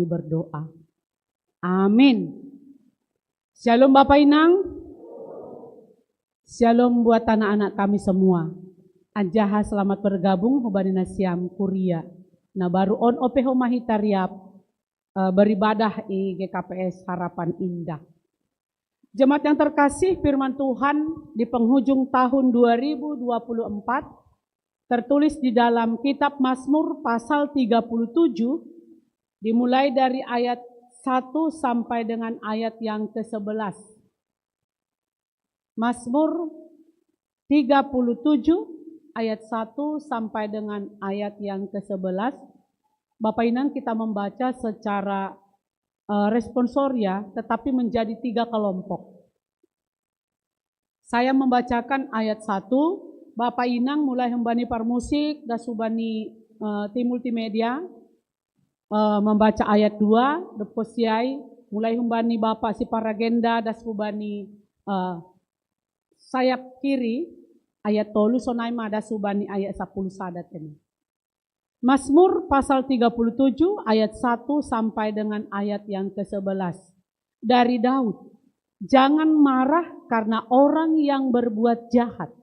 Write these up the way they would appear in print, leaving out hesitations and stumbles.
Berdoa. Amin. Shalom Bapak Inang. Shalom buat anak-anak kami semua. Anjaha selamat bergabung hubani siam kuria. Nah baru on opeho mahitariap beribadah di GKPS Harapan Indah. Jemaat yang terkasih, firman Tuhan di penghujung tahun 2024 tertulis di dalam kitab Mazmur pasal 37 dimulai dari ayat 1 sampai dengan ayat yang ke-11. Mazmur 37 ayat 1 sampai dengan ayat yang ke-11. Bapak Inang kita membaca secara responsoria tetapi menjadi 3 kelompok. Saya membacakan ayat 1, Bapak Inang mulai hembani parmusik dan subani tim multimedia. Membaca ayat 2, deposiai, mulai humbani Bapak si Paragenda das hubani sayap kiri, ayat tolu sonaima das hubani ayat 10 sadat ini. Mazmur pasal 37 ayat 1 sampai dengan ayat yang ke-11. Dari Daud, jangan marah karena orang yang berbuat jahat.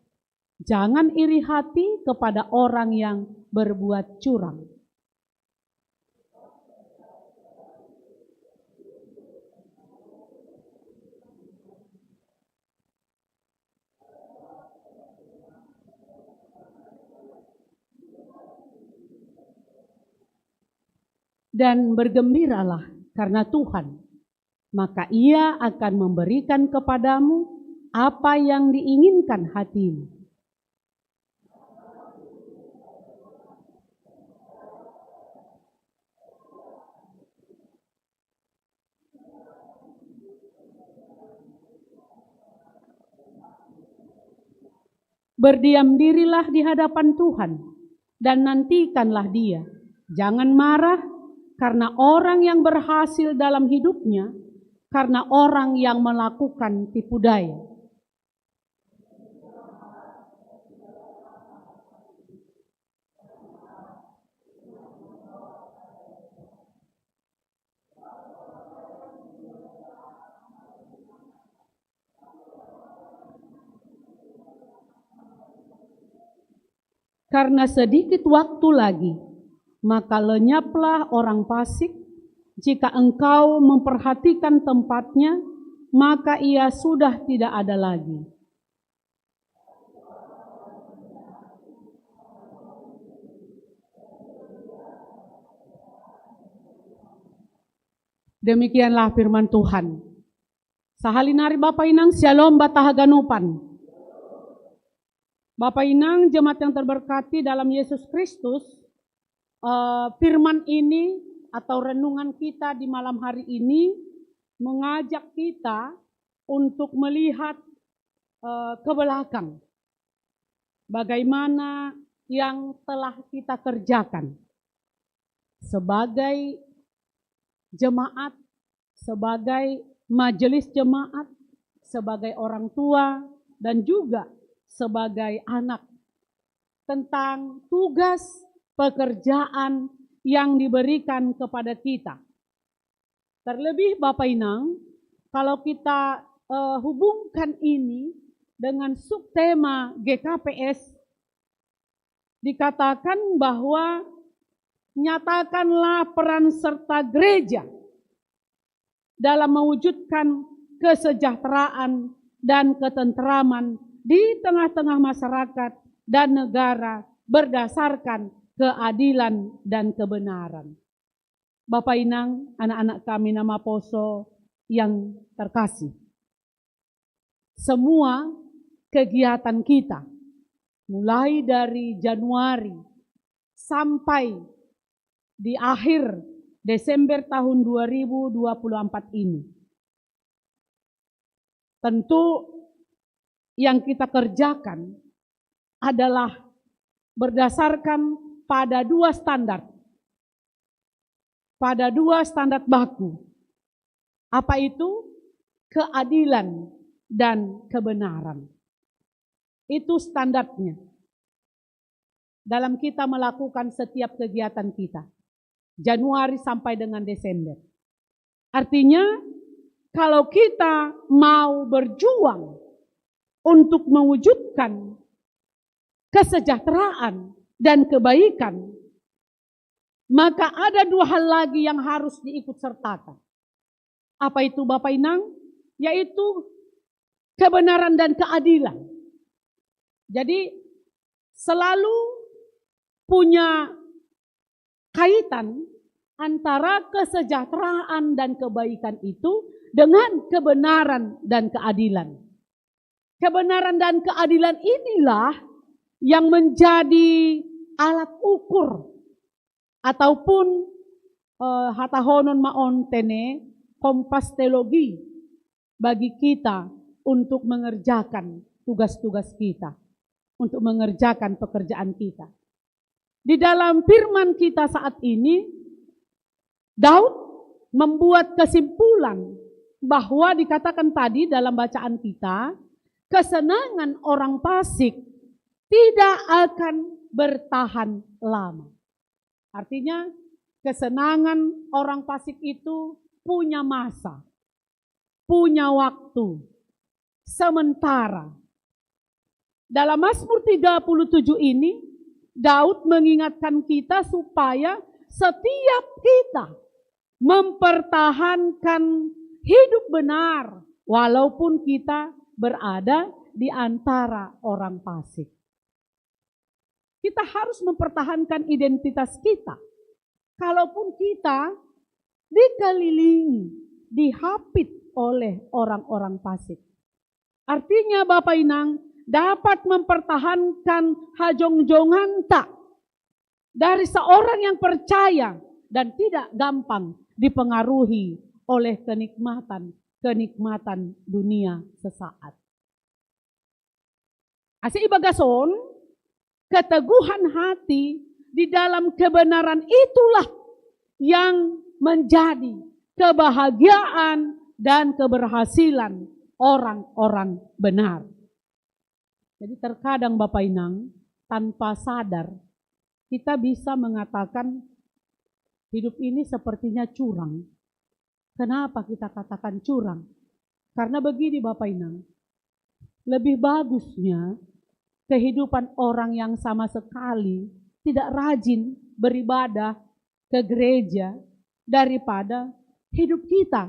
Jangan iri hati kepada orang yang berbuat curang. Dan bergembiralah karena Tuhan, maka Ia akan memberikan kepadamu apa yang diinginkan hatimu. Berdiam dirilah di hadapan Tuhan dan nantikanlah Dia. Jangan marah karena orang yang berhasil dalam hidupnya, karena orang yang melakukan tipu daya. Karena sedikit waktu lagi, maka lenyaplah orang fasik. Jika engkau memperhatikan tempatnya, maka ia sudah tidak ada lagi. Demikianlah firman Tuhan. Sahalinari Bapak Inang, shalom batahaganupan. Bapak Inang, jemaat yang terberkati dalam Yesus Kristus, firman ini atau renungan kita di malam hari ini mengajak kita untuk melihat ke belakang. Bagaimana yang telah kita kerjakan sebagai jemaat, sebagai majelis jemaat, sebagai orang tua, dan juga sebagai anak. Tentang tugas pekerjaan yang diberikan kepada kita. Terlebih Bapak Inang, kalau kita hubungkan ini dengan subtema GKPS, dikatakan bahwa nyatakanlah peran serta gereja dalam mewujudkan kesejahteraan dan ketentraman di tengah-tengah masyarakat dan negara berdasarkan keadilan dan kebenaran. Bapak Inang, anak-anak kami nama Poso yang terkasih. Semua kegiatan kita, mulai dari Januari sampai di akhir Desember tahun 2024 ini, tentu yang kita kerjakan adalah berdasarkan pada 2 standar. Pada 2 standar baku. Apa itu? Keadilan dan kebenaran. Itu standarnya. Dalam kita melakukan setiap kegiatan kita. Januari sampai dengan Desember. Artinya kalau kita mau berjuang untuk mewujudkan kesejahteraan dan kebaikan, maka ada dua hal lagi yang harus diikut sertakan. Apa itu Bapak Inang? Yaitu kebenaran dan keadilan. Jadi selalu punya kaitan antara kesejahteraan dan kebaikan itu dengan kebenaran dan keadilan. Kebenaran dan keadilan inilah yang menjadi alat ukur ataupun hatahonon maon tene kompas teologi bagi kita untuk mengerjakan tugas-tugas kita, untuk mengerjakan pekerjaan kita. Di dalam firman kita saat ini, Daud membuat kesimpulan bahwa dikatakan tadi dalam bacaan kita, kesenangan orang fasik tidak akan bertahan lama. Artinya kesenangan orang fasik itu punya masa, punya waktu, sementara. Dalam Mazmur 37 ini, Daud mengingatkan kita supaya setiap kita mempertahankan hidup benar walaupun kita berada di antara orang fasik. Kita harus mempertahankan identitas kita. Kalaupun kita dikelilingi, dihapit oleh orang-orang fasik. Artinya Bapak Inang dapat mempertahankan hajong-jongan tak dari seorang yang percaya dan tidak gampang dipengaruhi oleh kenikmatan dunia sesaat. Asi ibagason, keteguhan hati di dalam kebenaran itulah yang menjadi kebahagiaan dan keberhasilan orang-orang benar. Jadi terkadang Bapak Inang, tanpa sadar, kita bisa mengatakan hidup ini sepertinya curang. Kenapa kita katakan curang? Karena begini Bapak Inang, lebih bagusnya kehidupan orang yang sama sekali tidak rajin beribadah ke gereja daripada hidup kita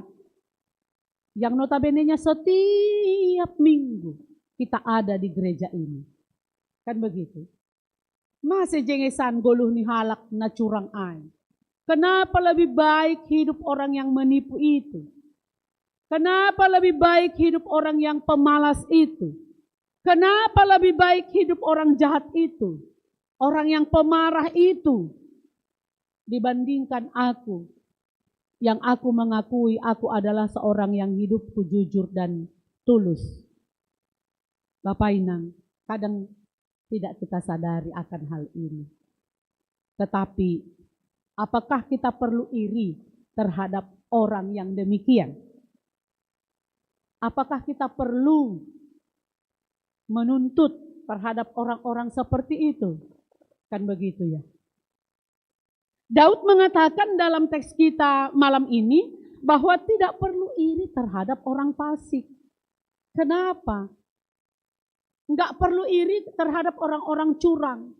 yang notabene-nya setiap minggu kita ada di gereja ini. Kan begitu? Masih jengesan goluh ni halak na curang ay. Kenapa lebih baik hidup orang yang menipu itu? Kenapa lebih baik hidup orang yang pemalas itu? Kenapa lebih baik hidup orang jahat itu? Orang yang pemarah itu? Dibandingkan aku, yang aku mengakui aku adalah seorang yang hidupku jujur dan tulus. Bapak Inang, kadang tidak kita sadari akan hal ini. Tetapi, apakah kita perlu iri terhadap orang yang demikian? Apakah kita perlu menuntut terhadap orang-orang seperti itu? Kan begitu ya. Daud mengatakan dalam teks kita malam ini bahwa tidak perlu iri terhadap orang fasik. Kenapa? Enggak perlu iri terhadap orang-orang curang,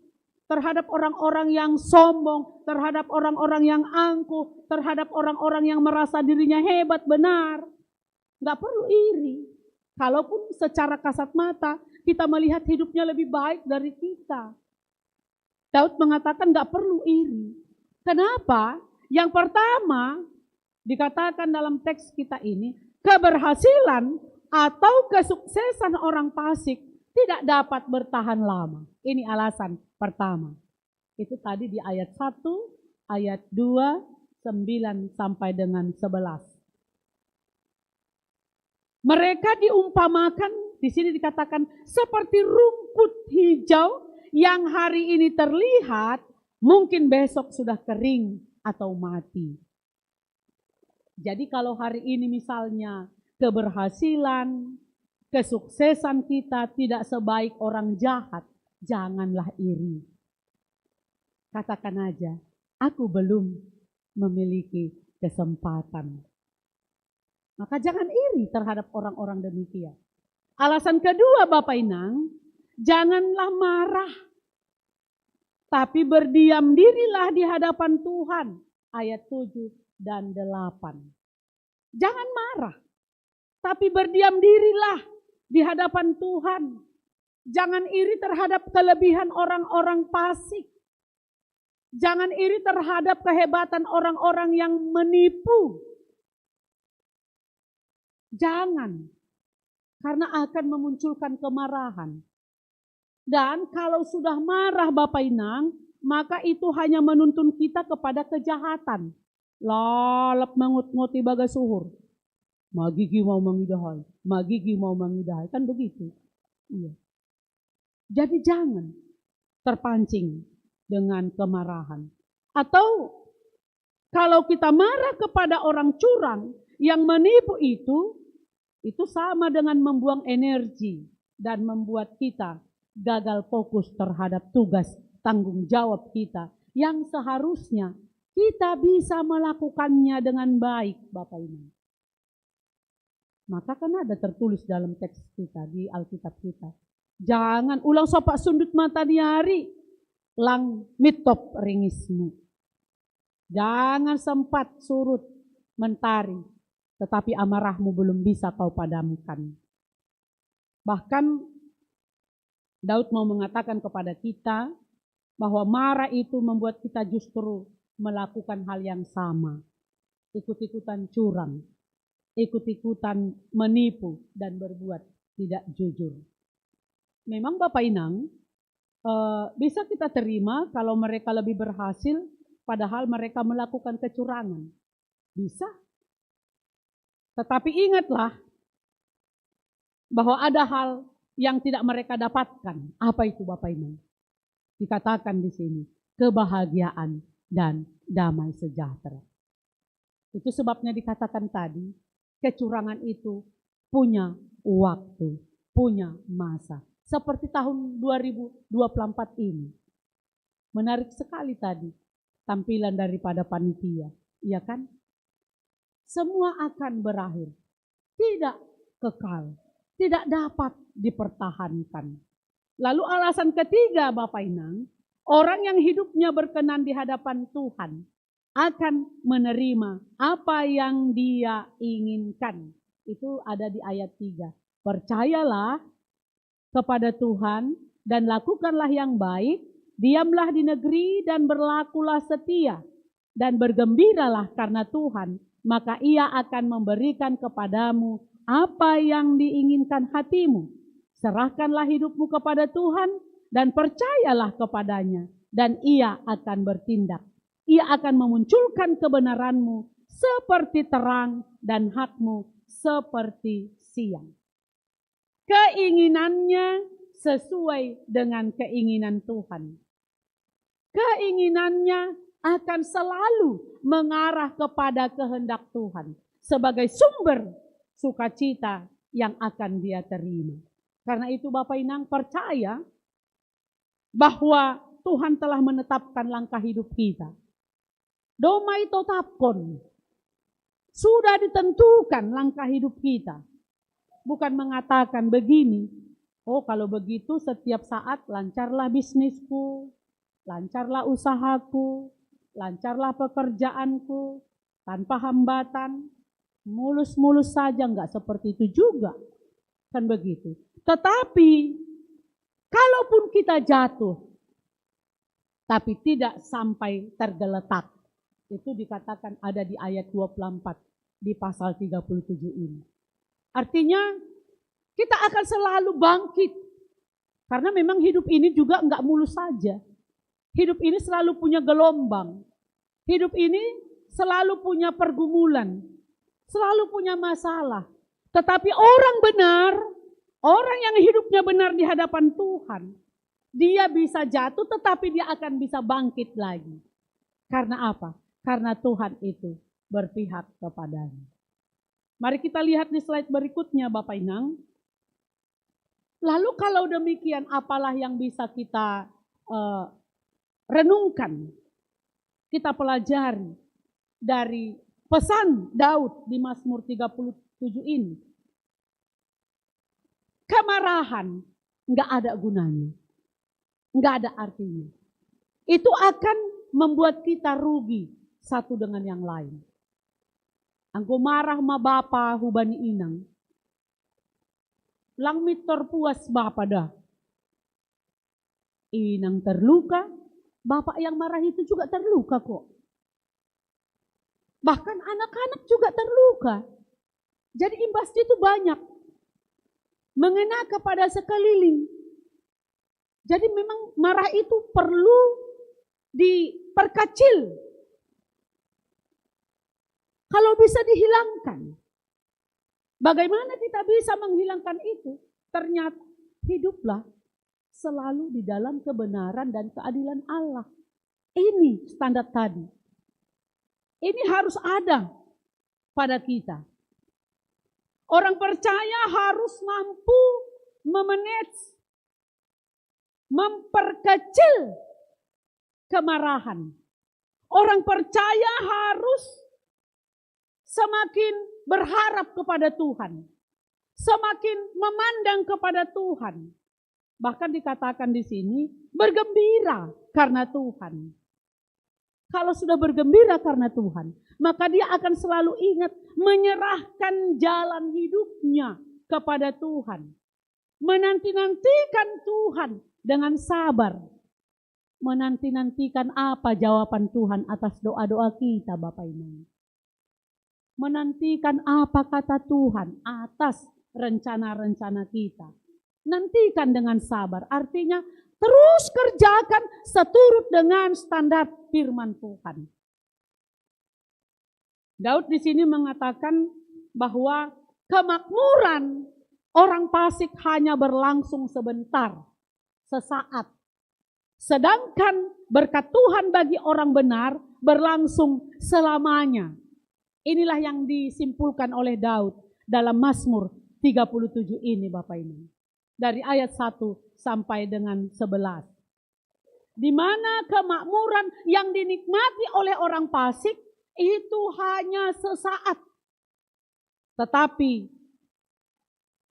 terhadap orang-orang yang sombong, terhadap orang-orang yang angkuh, terhadap orang-orang yang merasa dirinya hebat, benar. Enggak perlu iri. Kalaupun secara kasat mata kita melihat hidupnya lebih baik dari kita. Daud mengatakan enggak perlu iri. Kenapa? Yang pertama dikatakan dalam teks kita ini, keberhasilan atau kesuksesan orang fasik tidak dapat bertahan lama. Ini alasan pertama. Itu tadi di ayat 1, ayat 2, 9 sampai dengan 11. Mereka diumpamakan, di sini dikatakan seperti rumput hijau yang hari ini terlihat, mungkin besok sudah kering atau mati. Jadi kalau hari ini misalnya keberhasilan, kesuksesan kita tidak sebaik orang jahat, janganlah iri. Katakan aja, aku belum memiliki kesempatan. Maka jangan iri terhadap orang-orang demikian. Alasan kedua Bapak Inang, janganlah marah, tapi berdiam dirilah di hadapan Tuhan. Ayat 7 dan 8. Jangan marah, tapi berdiam dirilah di hadapan Tuhan. Jangan iri terhadap kelebihan orang-orang fasik. Jangan iri terhadap kehebatan orang-orang yang menipu. Jangan, karena akan memunculkan kemarahan. Dan kalau sudah marah Bapak Inang, maka itu hanya menuntun kita kepada kejahatan. Lalap mengut-nguti baga suhur. Magigi mau mengidahai, magigi mau mengidahai. Kan begitu. Iya. Jadi jangan terpancing dengan kemarahan. Atau kalau kita marah kepada orang curang yang menipu itu sama dengan membuang energi dan membuat kita gagal fokus terhadap tugas tanggung jawab kita yang seharusnya kita bisa melakukannya dengan baik, Bapak Ibu. Maka kan ada tertulis dalam teks kita di Alkitab kita. Jangan ulang sopak sundut mata di hari, lang mitop ringismu. Jangan sempat surut mentari, tetapi amarahmu belum bisa kau padamkan. Bahkan Daud mau mengatakan kepada kita bahwa marah itu membuat kita justru melakukan hal yang sama. Ikut-ikutan curang, ikut-ikutan menipu dan berbuat tidak jujur. Memang Bapak Inang, bisa kita terima kalau mereka lebih berhasil padahal mereka melakukan kecurangan. Bisa. Tetapi ingatlah bahwa ada hal yang tidak mereka dapatkan. Apa itu Bapak Inang? Dikatakan di sini, kebahagiaan dan damai sejahtera. Itu sebabnya dikatakan tadi, kecurangan itu punya waktu, punya masa. Seperti tahun 2024 ini. Menarik sekali tadi tampilan daripada panitia. Iya kan? Semua akan berakhir. Tidak kekal. Tidak dapat dipertahankan. Lalu alasan ketiga Bapak Inang, orang yang hidupnya berkenan di hadapan Tuhan akan menerima apa yang dia inginkan. Itu ada di ayat 3. Percayalah kepada Tuhan dan lakukanlah yang baik, diamlah di negeri dan berlakulah setia dan bergembiralah karena Tuhan, maka Ia akan memberikan kepadamu apa yang diinginkan hatimu. Serahkanlah hidupmu kepada Tuhan dan percayalah kepadanya dan Ia akan bertindak. Ia akan memunculkan kebenaranmu seperti terang dan hakmu seperti siang. Keinginannya sesuai dengan keinginan Tuhan. Keinginannya akan selalu mengarah kepada kehendak Tuhan sebagai sumber sukacita yang akan dia terima. Karena itu Bapak Inang percaya bahwa Tuhan telah menetapkan langkah hidup kita. Domai totapkon. Sudah ditentukan langkah hidup kita. Bukan mengatakan begini, oh kalau begitu setiap saat lancarlah bisnisku, lancarlah usahaku, lancarlah pekerjaanku, tanpa hambatan, mulus-mulus saja, enggak seperti itu juga. Kan begitu. Tetapi, kalaupun kita jatuh, tapi tidak sampai tergeletak, itu dikatakan ada di ayat 24 di pasal 37 ini. Artinya kita akan selalu bangkit. Karena memang hidup ini juga enggak mulus saja. Hidup ini selalu punya gelombang. Hidup ini selalu punya pergumulan. Selalu punya masalah. Tetapi orang benar, orang yang hidupnya benar di hadapan Tuhan, dia bisa jatuh tetapi dia akan bisa bangkit lagi. Karena apa? Karena Tuhan itu berpihak kepadanya. Mari kita lihat di slide berikutnya Bapak Inang. Lalu kalau demikian apalah yang bisa kita renungkan, kita pelajari dari pesan Daud di Mazmur 37 ini. Kemarahan nggak ada gunanya, nggak ada artinya. Itu akan membuat kita rugi satu dengan yang lain. Anggo marah ma bapa hubani inang, langmit terpuas bapa dah. Inang terluka, bapak yang marah itu juga terluka kok. Bahkan anak-anak juga terluka. Jadi imbasnya itu banyak. Mengena kepada sekeliling. Jadi memang marah itu perlu diperkecil. Kalau bisa dihilangkan. Bagaimana kita bisa menghilangkan itu? Ternyata hiduplah selalu di dalam kebenaran dan keadilan Allah. Ini standar tadi. Ini harus ada pada kita. Orang percaya harus mampu memanage, memperkecil kemarahan. Orang percaya harus semakin berharap kepada Tuhan, semakin memandang kepada Tuhan. Bahkan dikatakan di sini bergembira karena Tuhan. Kalau sudah bergembira karena Tuhan, maka dia akan selalu ingat menyerahkan jalan hidupnya kepada Tuhan. Menanti-nantikan Tuhan dengan sabar. Menanti-nantikan apa jawaban Tuhan atas doa-doa kita Bapak Ibu. Menantikan apa kata Tuhan atas rencana-rencana kita. Nantikan dengan sabar, artinya terus kerjakan seturut dengan standar firman Tuhan. Daud di sini mengatakan bahwa kemakmuran orang fasik hanya berlangsung sebentar, sesaat. Sedangkan berkat Tuhan bagi orang benar berlangsung selamanya. Inilah yang disimpulkan oleh Daud dalam Mazmur 37 ini Bapak Ibu. Dari ayat 1 sampai dengan 11. Di mana kemakmuran yang dinikmati oleh orang fasik itu hanya sesaat. Tetapi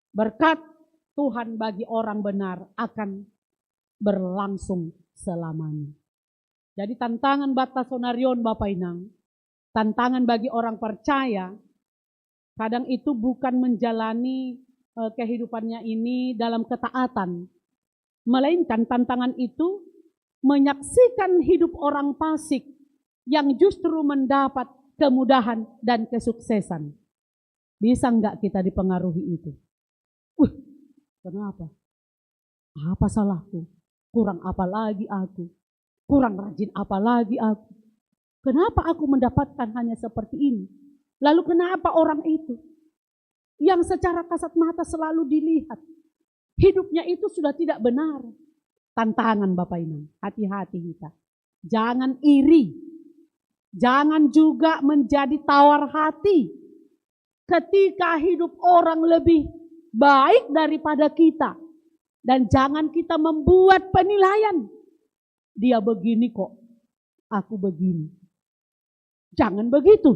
berkat Tuhan bagi orang benar akan berlangsung selamanya. Jadi tantangan batasonarion Bapak Inang, tantangan bagi orang percaya, kadang itu bukan menjalani kehidupannya ini dalam ketaatan. Melainkan tantangan itu menyaksikan hidup orang fasik yang justru mendapat kemudahan dan kesuksesan. Bisa enggak kita dipengaruhi itu? Kenapa? Apa salahku? Kurang apa lagi aku? Kurang rajin apa lagi aku? Kenapa aku mendapatkan hanya seperti ini? Lalu kenapa orang itu yang secara kasat mata selalu dilihat hidupnya itu sudah tidak benar? Tantangan Bapak Ibu, hati-hati kita. Jangan iri. Jangan juga menjadi tawar hati ketika hidup orang lebih baik daripada kita. Dan jangan kita membuat penilaian. Dia begini kok, aku begini. Jangan begitu.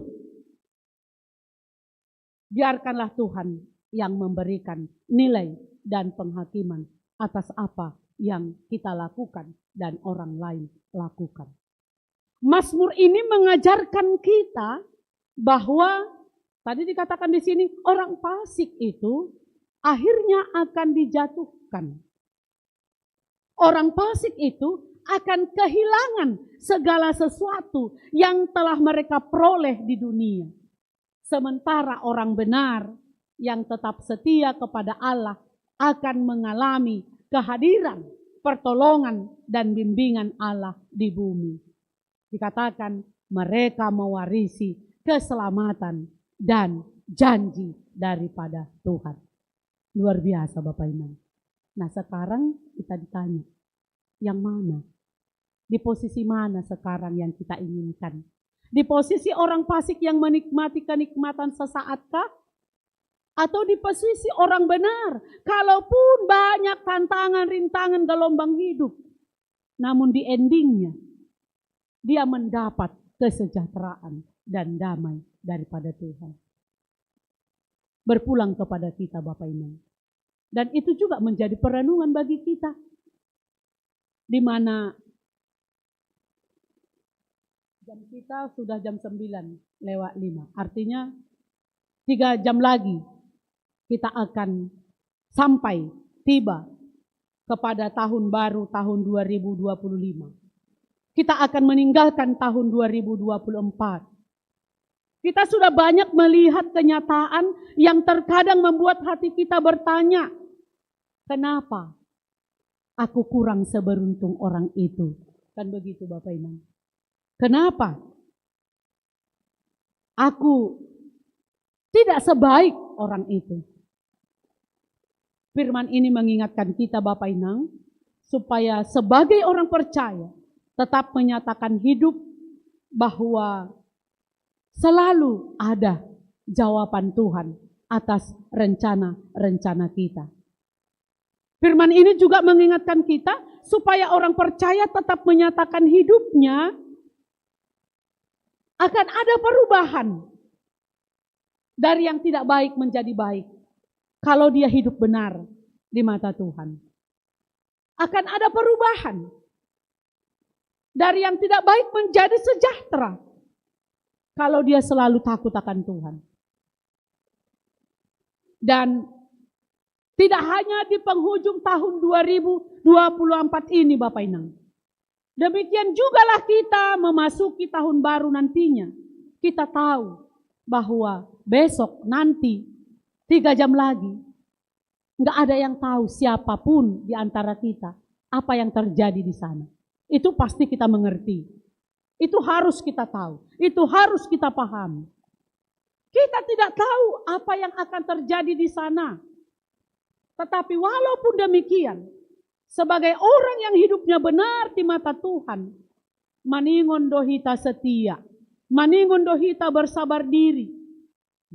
Biarkanlah Tuhan yang memberikan nilai dan penghakiman atas apa yang kita lakukan dan orang lain lakukan. Mazmur ini mengajarkan kita bahwa tadi dikatakan di sini orang fasik itu akhirnya akan dijatuhkan. Orang fasik itu akan kehilangan segala sesuatu yang telah mereka peroleh di dunia. Sementara orang benar yang tetap setia kepada Allah akan mengalami kehadiran, pertolongan, dan bimbingan Allah di bumi. Dikatakan mereka mewarisi keselamatan dan janji daripada Tuhan. Luar biasa Bapak Ibu. Nah sekarang kita ditanya, yang mana? Di posisi mana sekarang yang kita inginkan? Di posisi orang fasik yang menikmati kenikmatan sesaatkah? Atau di posisi orang benar? Kalaupun banyak tantangan, rintangan, gelombang hidup. Namun di endingnya, dia mendapat kesejahteraan dan damai daripada Tuhan berpulang kepada kita Bapak Ibu. Dan itu juga menjadi perenungan bagi kita, di mana jam kita sudah jam 9:05. Artinya 3 jam lagi kita akan sampai tiba kepada tahun baru tahun 2025. Kita akan meninggalkan tahun 2024. Kita sudah banyak melihat kenyataan yang terkadang membuat hati kita bertanya, kenapa aku kurang seberuntung orang itu? Kan begitu Bapak Ibu. Kenapa aku tidak sebaik orang itu? Firman ini mengingatkan kita Bapak Ibu, supaya sebagai orang percaya tetap menyatakan hidup bahwa selalu ada jawaban Tuhan atas rencana-rencana kita. Firman ini juga mengingatkan kita supaya orang percaya tetap menyatakan hidupnya akan ada perubahan dari yang tidak baik menjadi baik kalau dia hidup benar di mata Tuhan. Akan ada perubahan dari yang tidak baik menjadi sejahtera kalau dia selalu takut akan Tuhan. Dan tidak hanya di penghujung tahun 2024 ini Bapak Ibu. Demikian jugalah kita memasuki tahun baru nantinya. Kita tahu bahwa besok nanti 3 jam lagi nggak ada yang tahu siapapun di antara kita apa yang terjadi di sana. Itu pasti kita mengerti. Itu harus kita tahu. Itu harus kita pahami. Kita tidak tahu apa yang akan terjadi di sana. Tetapi walaupun demikian, sebagai orang yang hidupnya benar di mata Tuhan, maningon dohita setia, maningon dohita bersabar diri.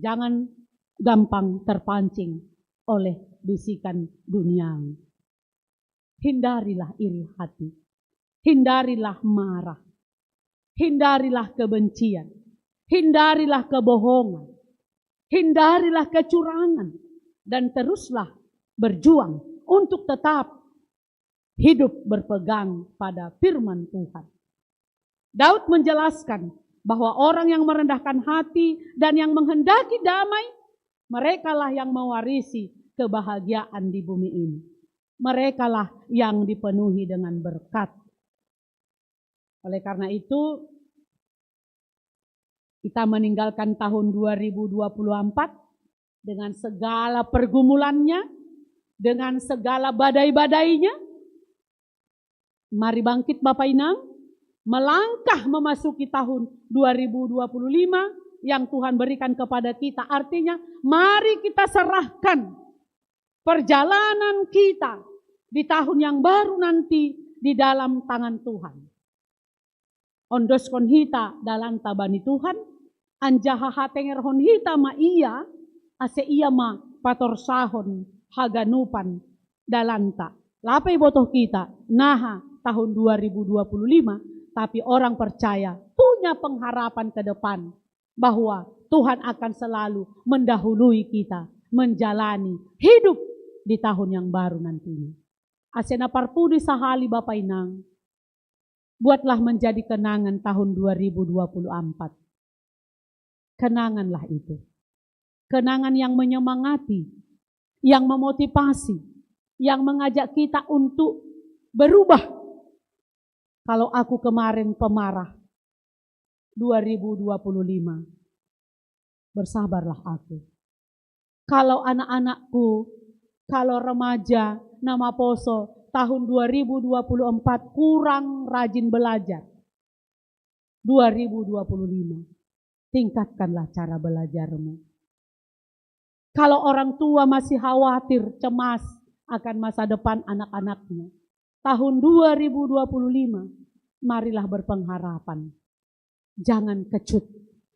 Jangan gampang terpancing oleh bisikan duniawi. Hindarilah iri hati. Hindarilah marah. Hindarilah kebencian. Hindarilah kebohongan. Hindarilah kecurangan. Dan teruslah berjuang untuk tetap hidup berpegang pada firman Tuhan. Daud menjelaskan bahwa orang yang merendahkan hati dan yang menghendaki damai, merekalah yang mewarisi kebahagiaan di bumi ini. Merekalah yang dipenuhi dengan berkat. Oleh karena itu, kita meninggalkan tahun 2024 dengan segala pergumulannya, dengan segala badai-badainya. Mari bangkit Bapak Inang, melangkah memasuki tahun 2025 yang Tuhan berikan kepada kita. Artinya, mari kita serahkan perjalanan kita di tahun yang baru nanti di dalam tangan Tuhan. Ondos konhita dalam tabani Tuhan, anjaha hatenger honhita ma iya, ase iya ma pator sahon haganupan dalanta. Lapai botoh kita, naha tahun 2025, tapi orang percaya punya pengharapan ke depan bahwa Tuhan akan selalu mendahului kita menjalani hidup di tahun yang baru nantinya. Asena parpudi sahali Bapak Inang, buatlah menjadi kenangan tahun 2024. Kenanganlah itu. Kenangan yang menyemangati, yang memotivasi, yang mengajak kita untuk berubah. Kalau aku kemarin pemarah, 2025, bersabarlah aku. Kalau anak-anakku, kalau remaja, nama poso, tahun 2024 kurang rajin belajar. 2025, tingkatkanlah cara belajarmu. Kalau orang tua masih khawatir, cemas akan masa depan anak-anaknya, tahun 2025, marilah berpengharapan. Jangan kecut,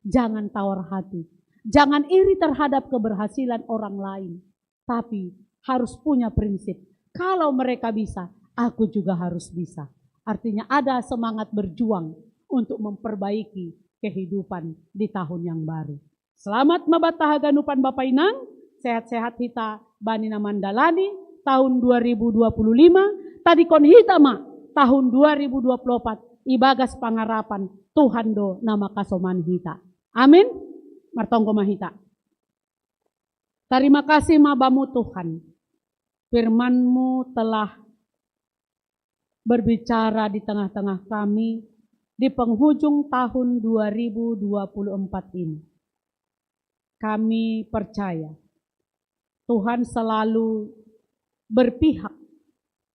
jangan tawar hati, jangan iri terhadap keberhasilan orang lain. Tapi harus punya prinsip, kalau mereka bisa, aku juga harus bisa. Artinya ada semangat berjuang untuk memperbaiki kehidupan di tahun yang baru. Selamat mabataha ganupan Bapak Inang, sehat-sehat hita bani namandalani tahun 2025, tadi kon hita ma tahun 2024, ibagas pangarapan Tuhan do nama kasoman hita. Amin. Martonggo mahita. Terima kasih mabamu Tuhan. Firman-Mu telah berbicara di tengah-tengah kami di penghujung tahun 2024 ini. Kami percaya Tuhan selalu berpihak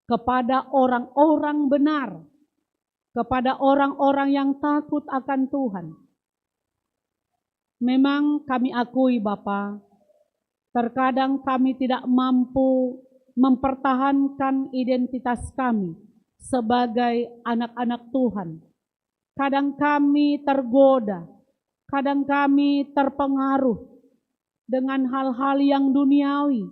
kepada orang-orang benar, kepada orang-orang yang takut akan Tuhan. Memang kami akui Bapa, terkadang kami tidak mampu mempertahankan identitas kami sebagai anak-anak Tuhan. Kadang kami tergoda, kadang kami terpengaruh dengan hal-hal yang duniawi.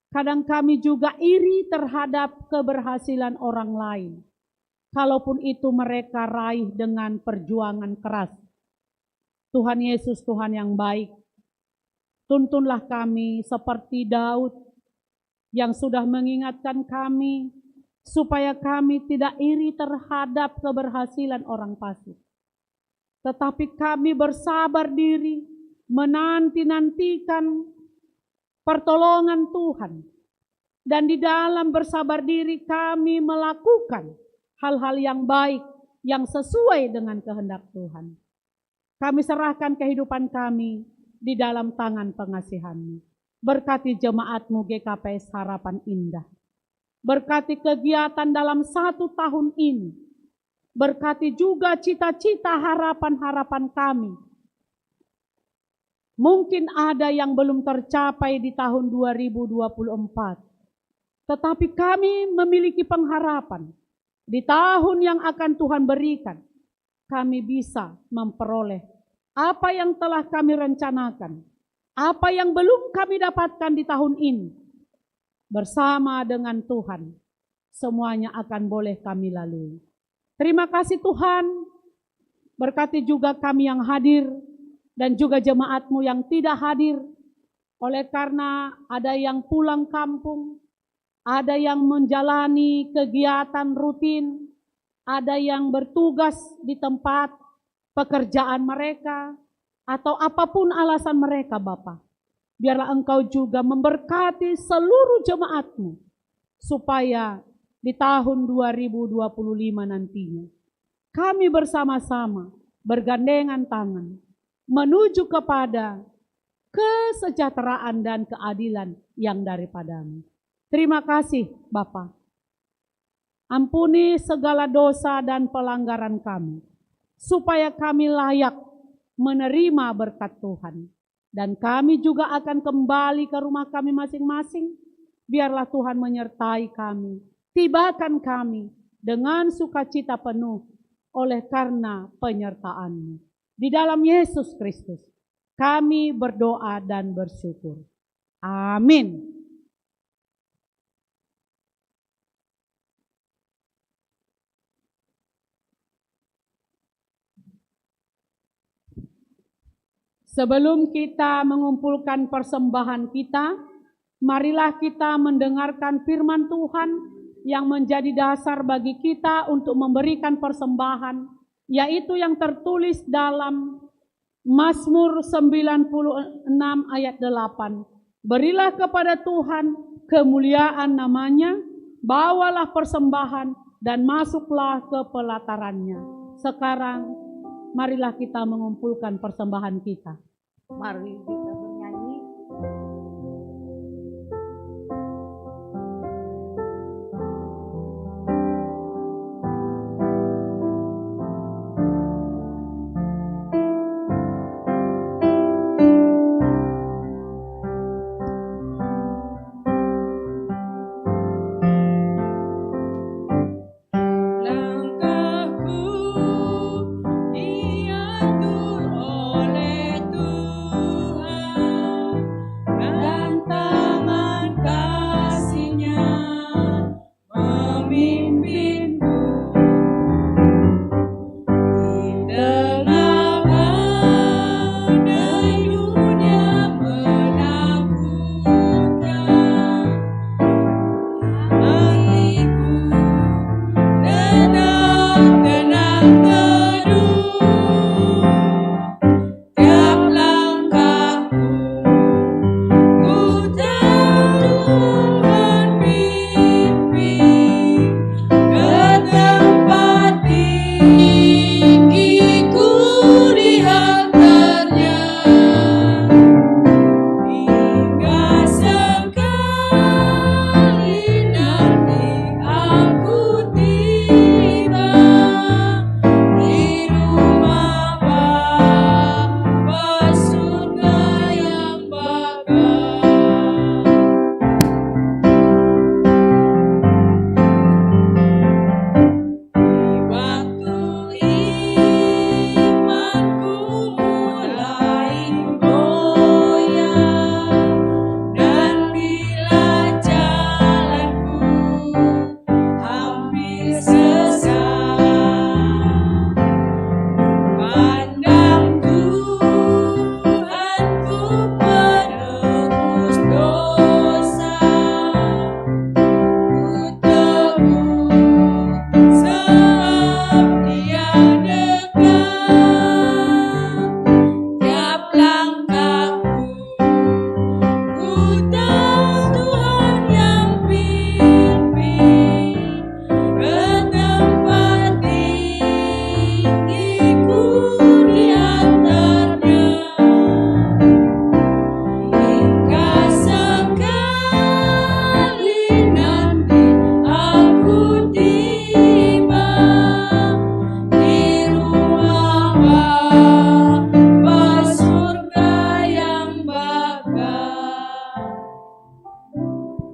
Kadang kami juga iri terhadap keberhasilan orang lain, kalaupun itu mereka raih dengan perjuangan keras. Tuhan Yesus, Tuhan yang baik, tuntunlah kami seperti Daud yang sudah mengingatkan kami supaya kami tidak iri terhadap keberhasilan orang fasik. Tetapi kami bersabar diri, menanti-nantikan pertolongan Tuhan. Dan di dalam bersabar diri kami melakukan hal-hal yang baik, yang sesuai dengan kehendak Tuhan. Kami serahkan kehidupan kami di dalam tangan pengasihan-Mu. Berkati jemaat-Mu GKPS Harapan Indah. Berkati kegiatan dalam 1 tahun ini. Berkati juga cita-cita harapan-harapan kami. Mungkin ada yang belum tercapai di tahun 2024. Tetapi kami memiliki pengharapan. Di tahun yang akan Tuhan berikan, kami bisa memperoleh apa yang telah kami rencanakan, apa yang belum kami dapatkan di tahun ini. Bersama dengan Tuhan, semuanya akan boleh kami lalui. Terima kasih Tuhan, berkati juga kami yang hadir, dan juga jemaat-Mu yang tidak hadir, oleh karena ada yang pulang kampung, ada yang menjalani kegiatan rutin, ada yang bertugas di tempat pekerjaan mereka, atau apapun alasan mereka Bapa. Biarlah Engkau juga memberkati seluruh jemaat-Mu, supaya di tahun 2025 nantinya, kami bersama-sama bergandengan tangan, menuju kepada kesejahteraan dan keadilan yang daripada-Mu. Terima kasih Bapa. Ampuni segala dosa dan pelanggaran kami, supaya kami layak menerima berkat Tuhan. Dan kami juga akan kembali ke rumah kami masing-masing. Biarlah Tuhan menyertai kami, tibakan kami dengan sukacita penuh oleh karena penyertaan-Mu. Di dalam Yesus Kristus, kami berdoa dan bersyukur. Amin. Sebelum kita mengumpulkan persembahan kita, marilah kita mendengarkan firman Tuhan yang menjadi dasar bagi kita untuk memberikan persembahan, yaitu yang tertulis dalam Mazmur 96 ayat 8. Berilah kepada Tuhan kemuliaan namanya, bawalah persembahan dan masuklah ke pelatarannya. Sekarang marilah kita mengumpulkan persembahan kita. Mari kita bernyanyi. Langkahku diatur oleh Tuhan.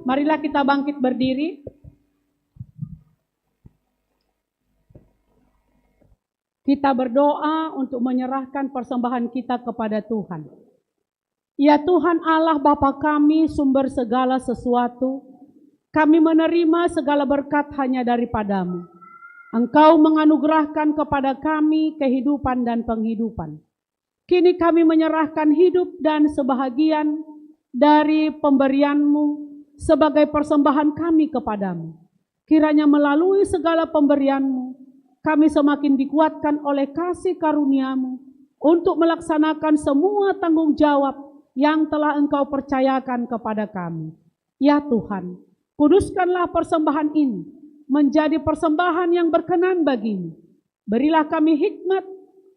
Marilah kita bangkit berdiri. Kita berdoa untuk menyerahkan persembahan kita kepada Tuhan. Ya Tuhan Allah Bapa kami, sumber segala sesuatu, kami menerima segala berkat hanya daripada-Mu. Engkau menganugerahkan kepada kami kehidupan dan penghidupan. Kini kami menyerahkan hidup dan sebahagian dari pemberian-Mu sebagai persembahan kami kepadamu. Kiranya melalui segala pemberian-Mu, kami semakin dikuatkan oleh kasih karunia-Mu untuk melaksanakan semua tanggung jawab yang telah Engkau percayakan kepada kami. Ya Tuhan, kuduskanlah persembahan ini menjadi persembahan yang berkenan bagi-Mu. Berilah kami hikmat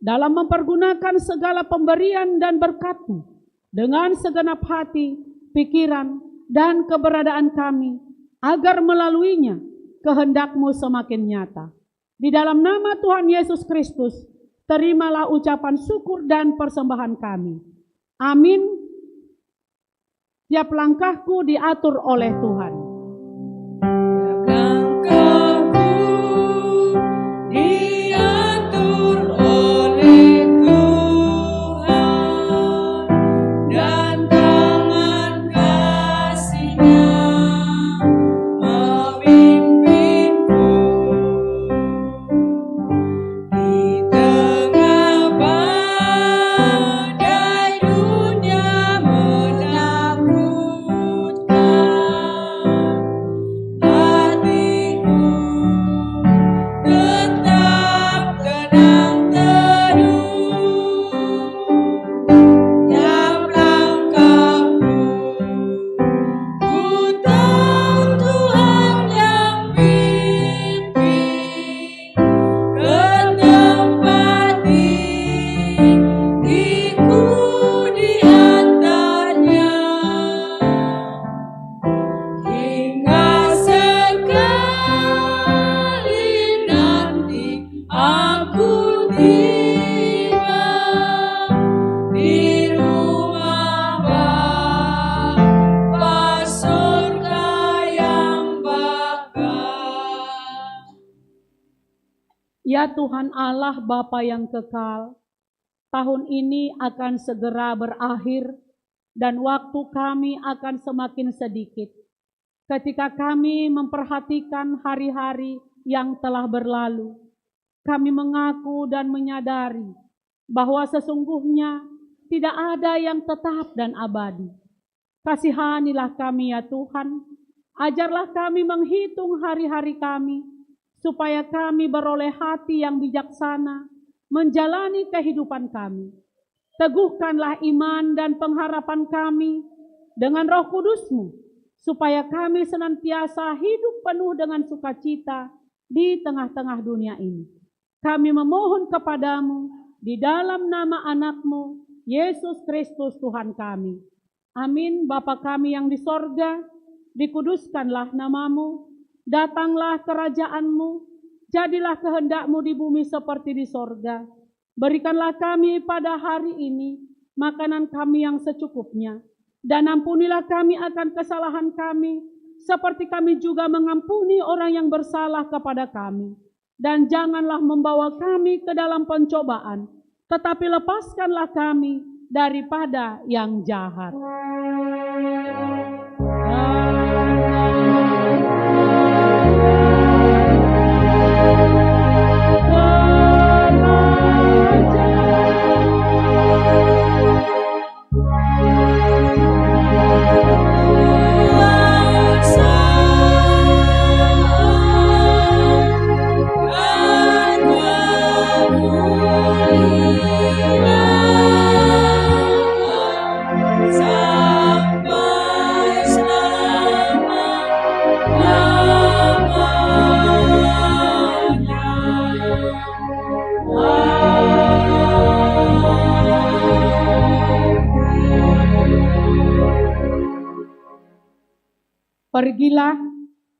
dalam mempergunakan segala pemberian dan berkat-Mu dengan segenap hati, pikiran, dan keberadaan kami, agar melaluinya kehendak-Mu semakin nyata. Di dalam nama Tuhan Yesus Kristus, terimalah ucapan syukur dan persembahan kami. Amin. Tiap langkahku diatur oleh Tuhan. Ya Tuhan Allah Bapa yang kekal, tahun ini akan segera berakhir dan waktu kami akan semakin sedikit. Ketika kami memperhatikan hari-hari yang telah berlalu, kami mengaku dan menyadari bahwa sesungguhnya tidak ada yang tetap dan abadi. Kasihanilah kami ya Tuhan, ajarlah kami menghitung hari-hari kami, supaya kami beroleh hati yang bijaksana menjalani kehidupan kami. Teguhkanlah iman dan pengharapan kami dengan Roh Kudus-Mu, supaya kami senantiasa hidup penuh dengan sukacita di tengah-tengah dunia ini. Kami memohon kepadamu di dalam nama anak-Mu, Yesus Kristus Tuhan kami. Amin. Bapa kami yang di sorga, dikuduskanlah nama-Mu, datanglah kerajaan-Mu, jadilah kehendak-Mu di bumi seperti di sorga. Berikanlah kami pada hari ini makanan kami yang secukupnya, dan ampunilah kami akan kesalahan kami, seperti kami juga mengampuni orang yang bersalah kepada kami. Dan janganlah membawa kami ke dalam pencobaan, tetapi lepaskanlah kami daripada yang jahat. Pergilah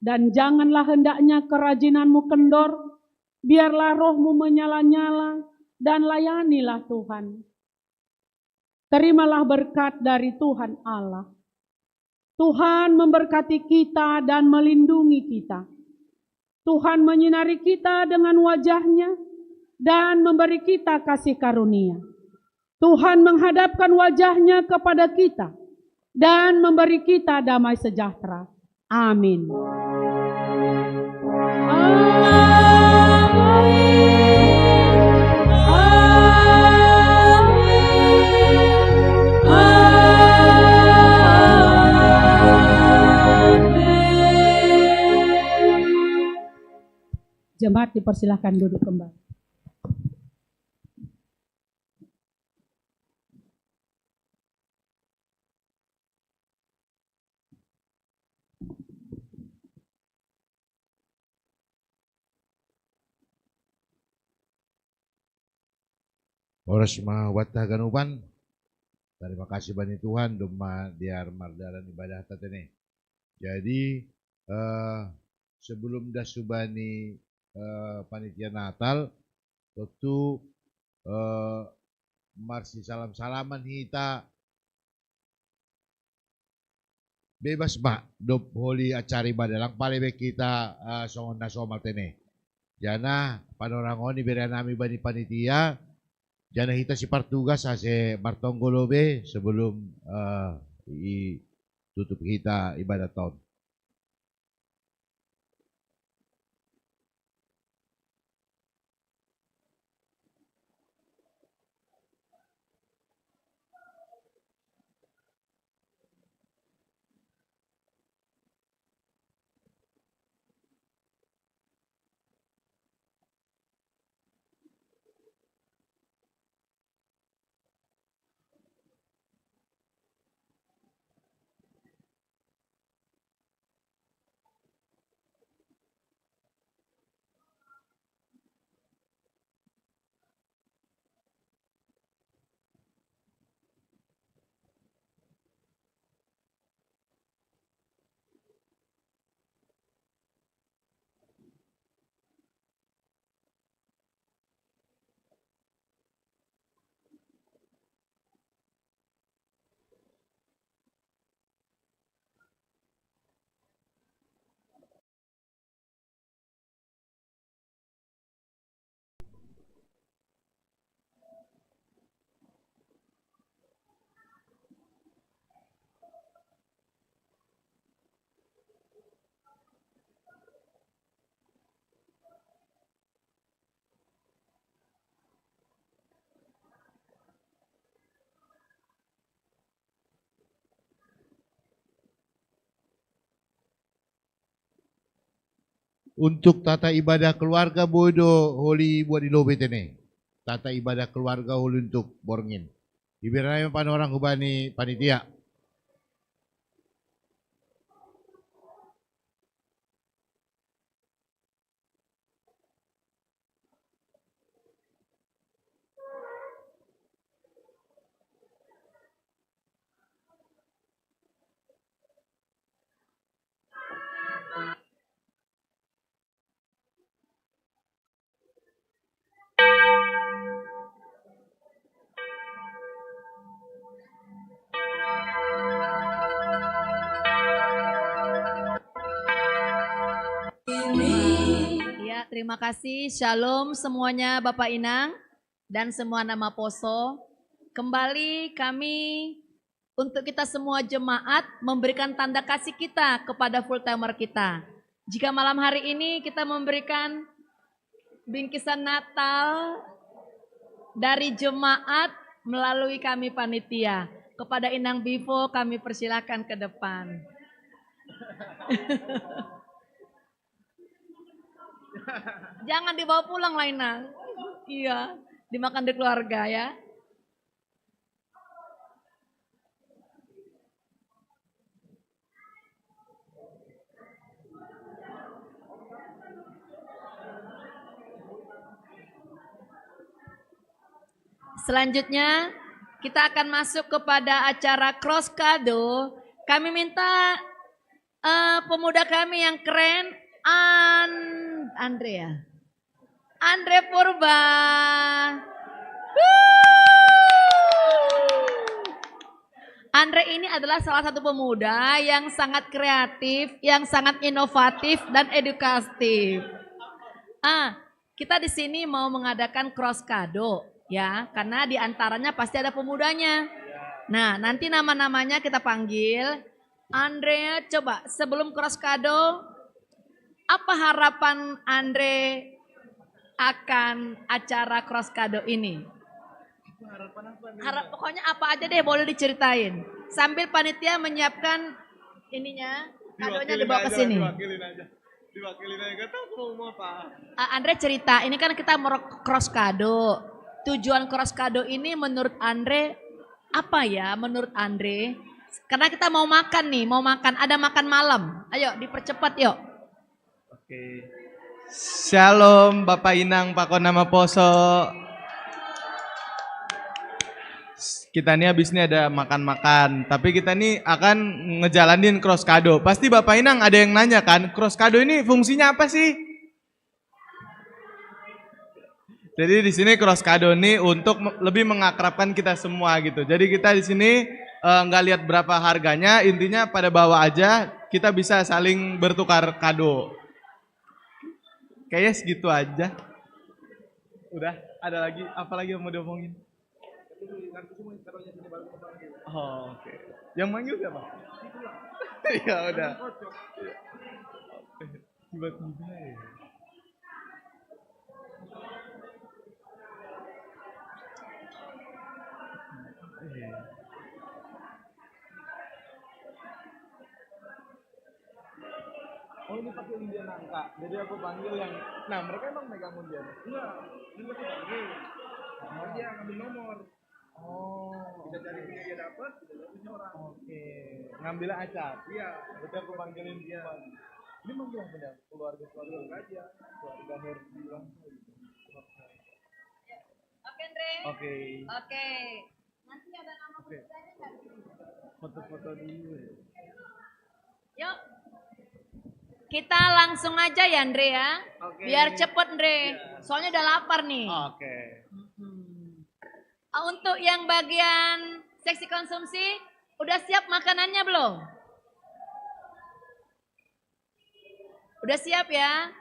dan janganlah hendaknya kerajinanmu kendor, biarlah rohmu menyala-nyala dan layanilah Tuhan. Terimalah berkat dari Tuhan Allah, Tuhan memberkati kita dan melindungi kita. Tuhan menyinari kita dengan wajah-Nya dan memberi kita kasih karunia. Tuhan menghadapkan wajah-Nya kepada kita dan memberi kita damai sejahtera. Amin. Jemaat dipersilahkan duduk kembali. Oras mga watah ganupan, terima kasih banyak Tuhan doma diar mardalan ibadah tatene. Jadi sebelum dasubani panitia Natal, tentu marsi salam-salaman kita bebas mak dop holi acara ibadah lang palebek kita songon na somal tene. Jana panorangoni beri nami bani panitia. Jana kita si partugas ase martonggolobe sebelum tutup kita ibadah tahun. Untuk tata ibadah keluarga bodo holi buat di lobe tene. Tata ibadah keluarga holi untuk borngin. Ibiranya pan orang kubani panitia. Ya, terima kasih. Shalom semuanya Bapak Inang dan semua nama Poso. Kembali kami untuk kita semua jemaat memberikan tanda kasih kita kepada full timer kita. Jika malam hari ini kita memberikan bingkisan Natal dari jemaat melalui kami panitia. Kepada Inang Bivo kami persilakan ke depan. Jangan dibawa pulang lah Inang. Iya, dimakan di keluarga ya. Selanjutnya kita akan masuk kepada acara cross kado. Kami minta pemuda kami yang keren, Andre Purba. Andre ini adalah salah satu pemuda yang sangat kreatif, yang sangat inovatif dan edukatif. Kita di sini mau mengadakan cross kado ya, karena di antaranya pasti ada pemudanya. Nah, nanti nama-namanya kita panggil. Andre, coba sebelum cross kado, apa harapan Andre akan acara cross kado ini? Pokoknya apa aja deh boleh diceritain. Sambil panitia menyiapkan ininya, kadonya dibawa ke sini. Diwakilin aja, gak tahu mau apa. Andre cerita, ini kan kita mau cross kado. Tujuan cross kado ini menurut Andre apa ya? Menurut Andre, karena kita mau makan nih, ada makan malam. Ayo dipercepat yuk. Oke. Shalom Bapak Inang, Pak Konama Poso. Kita nih habis ini ada makan-makan, tapi kita nih akan ngejalanin cross kado. Pasti Bapak Inang ada yang nanya kan, cross kado ini fungsinya apa sih? Jadi di sini cross kado ini untuk lebih mengakrabkan kita semua gitu. Jadi kita di sini nggak lihat berapa harganya, intinya pada bawa aja, kita bisa saling bertukar kado. Kayaknya segitu aja. Udah, ada lagi, apa lagi yang mau diomongin? Oh, oke. Yang manggil siapa? Ya udah. Tiba-tiba ya. Oh ini pakai undian angka, jadi aku panggil yang, nah mereka emang megang undian? Enggak, ini pakai panggil. Oh dia ngambil nomor. Oh, bisa cari punya dia dapat, bisa punya orang. Oke, ngambil acak. Iya, berarti aku panggilin dia. Ini manggil apa ya? Keluarga aja, keluarga Herdi lah. Oke, Andre. Oke. Oke. Nanti ada nama pemudanya nggak? Foto-foto dulu. Yuk. Kita langsung aja ya Andre ya. Oke. Biar cepet Andre. Soalnya udah lapar nih. Oke. Untuk yang bagian seksi konsumsi, udah siap makanannya belum? Udah siap ya?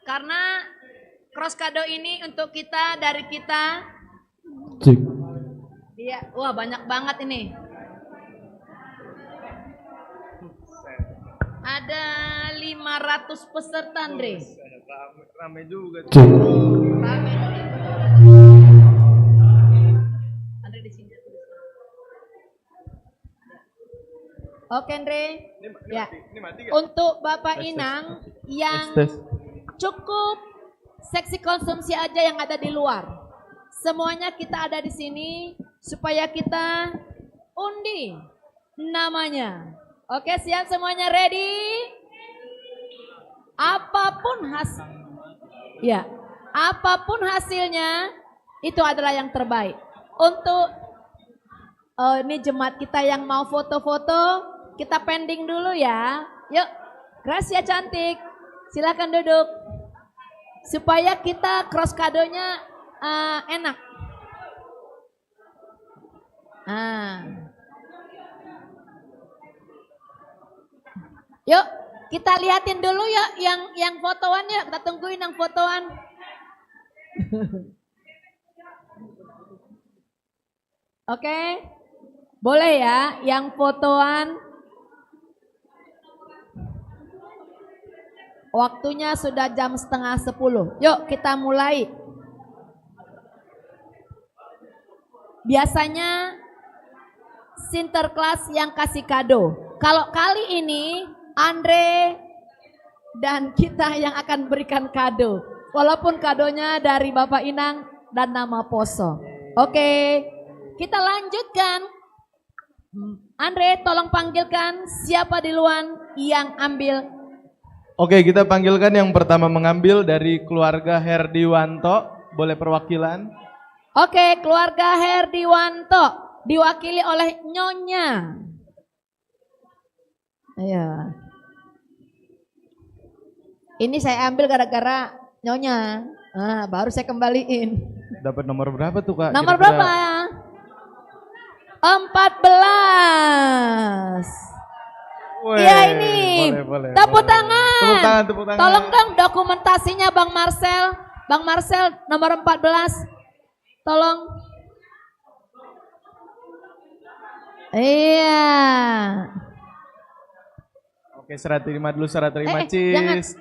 Karena cross kado ini untuk kita, dari kita. Iya, wah banyak banget ini. Ada 500 peserta Andre. Rame juga. Rame. Andre di sini. Oke Andre. Ya. Untuk Bapak Inang yang cukup seksi konsumsi aja yang ada di luar. Semuanya kita ada di sini supaya kita undi namanya. Oke, siap semuanya, ready? Apapun hasilnya itu adalah yang terbaik. Untuk ini jemaat kita yang mau foto-foto, kita pending dulu ya. Yuk, Gracia cantik, silakan duduk. Supaya kita cross kadonya enak. Yuk, kita lihatin dulu ya yang fotoan yuk. Kita tungguin yang fotoan. Oke. Boleh ya yang fotoan. Waktunya sudah jam 9:30. Yuk kita mulai. Biasanya Sinterklas yang kasih kado. Kalau kali ini Andre dan kita yang akan berikan kado. Walaupun kadonya dari Bapak Inang dan nama Poso. Oke, kita lanjutkan. Andre tolong panggilkan siapa duluan yang ambil. Oke, kita panggilkan yang pertama mengambil dari keluarga Herdiwanto. Boleh perwakilan? Oke, keluarga Herdiwanto diwakili oleh Nyonya. Ayo. Ini saya ambil gara-gara Nyonya. Baru saya kembaliin. Dapat nomor berapa tuh Kak? Nomor berapa? 14. Weh, Ya ini. boleh, Tepuk boleh. tangan. Tepuk tangan, tepuk tangan. Tolong dong dokumentasinya Bang Marcel. Bang Marcel nomor 14. Tolong. Iya. Oke, serah terima dulu, serah terima. jangan. Cheese.